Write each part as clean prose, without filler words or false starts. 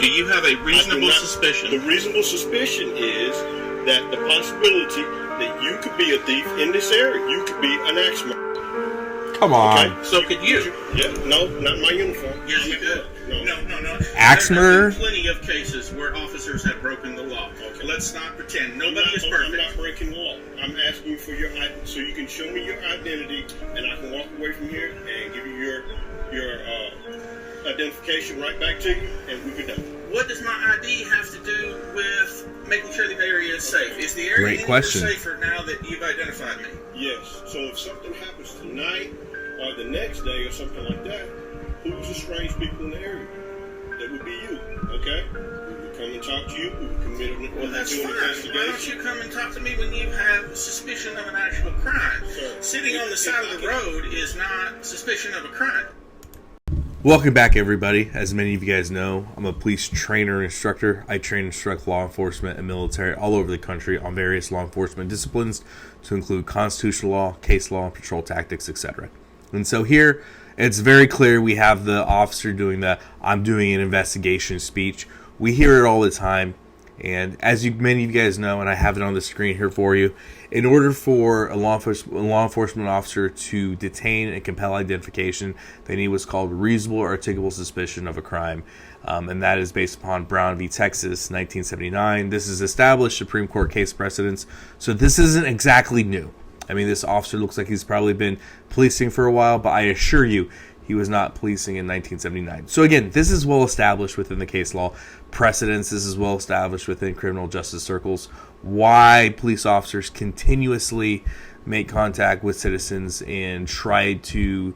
Do you have a reasonable suspicion? The reasonable suspicion is that the possibility that you could be a thief in this area. You could be an axe murderer. Come on. Okay. So could you? Yeah, no, not my uniform. Yes, you could. No. Axe murder? There have been plenty of cases where officers have broken the law. Okay. Let's not pretend. Nobody is perfect. I'm not breaking law. I'm asking for your ID so you can show me your identity, and I can walk away from here and give you your identification right back to you, and we'll be done. What does my ID have to do with making sure the area is safe? Is the area Great any question. more safer now that you've identified me? Yes. So if something happens tonight or the next day or something like that, who's the strange people in the area? That would be you, okay? We would come and talk to you. We would commit an Well, that's fine. Why don't you come and talk to me when you have suspicion of an actual crime? Sitting on the side of the road is not suspicion of a crime. Welcome back, everybody. As many of you guys know, I'm a police trainer and instructor. I train and instruct law enforcement and military all over the country on various law enforcement disciplines to include constitutional law, case law, patrol tactics, etc. And so here, it's very clear we have the officer doing the "I'm doing an investigation" speech. We hear it all the time. And as many of you guys know, and I have it on the screen here for you, in order for a law enforcement officer to detain and compel identification, they need what's called reasonable or articulable suspicion of a crime. And that is based upon Brown v. Texas, 1979. This is established Supreme Court case precedents, so this isn't exactly new. I mean, this officer looks like he's probably been policing for a while, but I assure you, he was not policing in 1979. So again, this is well established within the case law precedents. This is well established within criminal justice circles. Why police officers continuously make contact with citizens and try to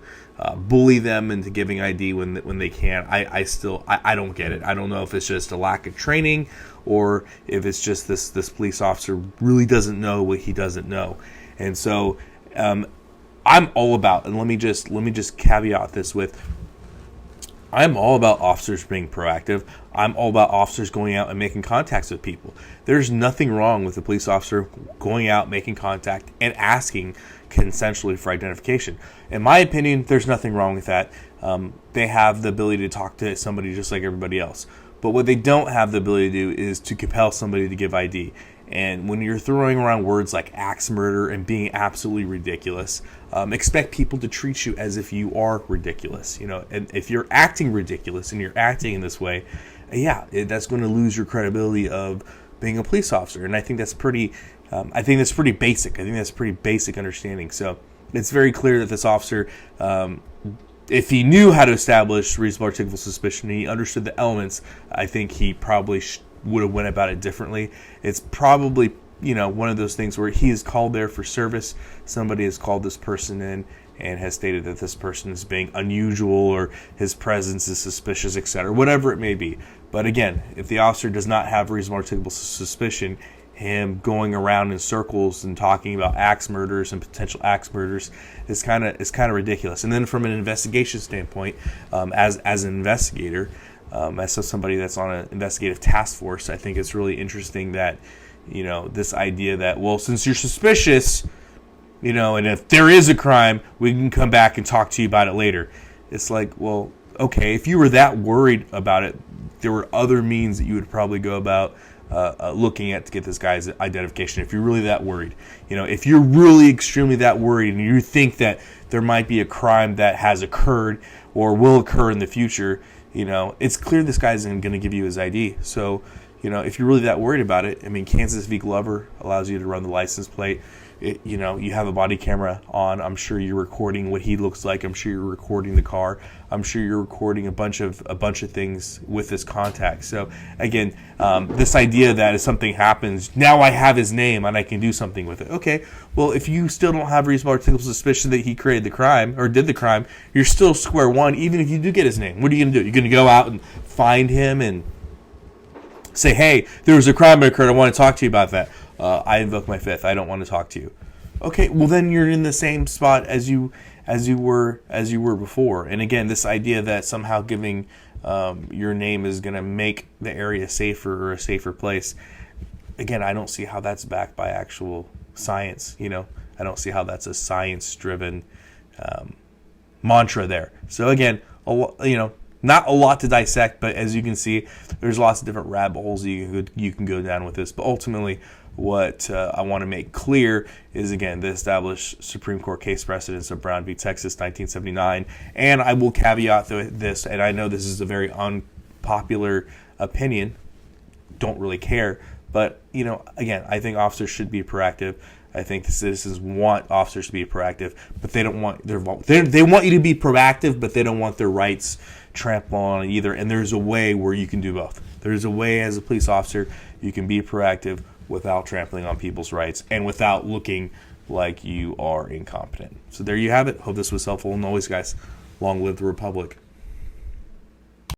bully them into giving ID when they can't. I don't get it. I don't know if it's just a lack of training or if it's just this police officer really doesn't know what he doesn't know. And so I'm all about, and let me just caveat this with, I'm all about officers being proactive. I'm all about officers going out and making contacts with people. There's nothing wrong with a police officer going out, making contact, and asking consensually for identification. In my opinion, there's nothing wrong with that. They have the ability to talk to somebody just like everybody else. But what they don't have the ability to do is to compel somebody to give ID. And when you're throwing around words like axe murder and being absolutely ridiculous, expect people to treat you as if you are ridiculous. You know, and if you're acting ridiculous and you're acting in this way, that's going to lose your credibility of being a police officer. And I think that's pretty. I think that's pretty basic. I think that's pretty basic understanding. So it's very clear that this officer, if he knew how to establish reasonable articulable suspicion and he understood the elements, I think he probably would have went about it differently. It's probably, one of those things where he is called there for service. Somebody has called this person in and has stated that this person is being unusual or his presence is suspicious, etc., whatever it may be. But again, if the officer does not have reasonable articulable suspicion, him going around in circles and talking about axe murders and potential axe murders is kind of ridiculous. And then from an investigation standpoint, as an investigator, as somebody that's on an investigative task force, I think it's really interesting that, this idea that, well, since you're suspicious, and if there is a crime, we can come back and talk to you about it later. It's like, well, okay, if you were that worried about it, there were other means that you would probably go about looking at to get this guy's identification. If you're really that worried, if you're really extremely that worried and you think that there might be a crime that has occurred or will occur in the future, it's clear this guy isn't going to give you his ID. So, if you're really that worried about it, Kansas v. Glover allows you to run the license plate. You have a body camera on. I'm sure you're recording what he looks like. I'm sure you're recording the car. I'm sure you're recording a bunch of things with this contact. So again, this idea that if something happens, now I have his name and I can do something with it. Okay, well, if you still don't have reasonable articulable suspicion that he created the crime or did the crime, you're still square one. Even if you do get his name, what are you going to do? You're going to go out and find him and say, "Hey, there was a crime that occurred. I want to talk to you about that. I invoke my fifth. I don't want to talk to you." Okay, well then you're in the same spot as you were before. And again, this idea that somehow giving your name is going to make the area safer or a safer place. Again, I don't see how that's backed by actual science. I don't see how that's a science-driven mantra there. So again, Not a lot to dissect, but as you can see, there's lots of different rabbit holes you can go down with this. But ultimately, what I want to make clear is, again, the established Supreme Court case precedents of Brown v. Texas, 1979. And I will caveat this, and I know this is a very unpopular opinion, don't really care, but, again, I think officers should be proactive. I think the citizens want officers to be proactive, but they don't want they want you to be proactive, but they don't want their rights trampled on either. And there's a way where you can do both. There's a way as a police officer you can be proactive without trampling on people's rights and without looking like you are incompetent. So there you have it. Hope this was helpful. And always, guys, long live the Republic.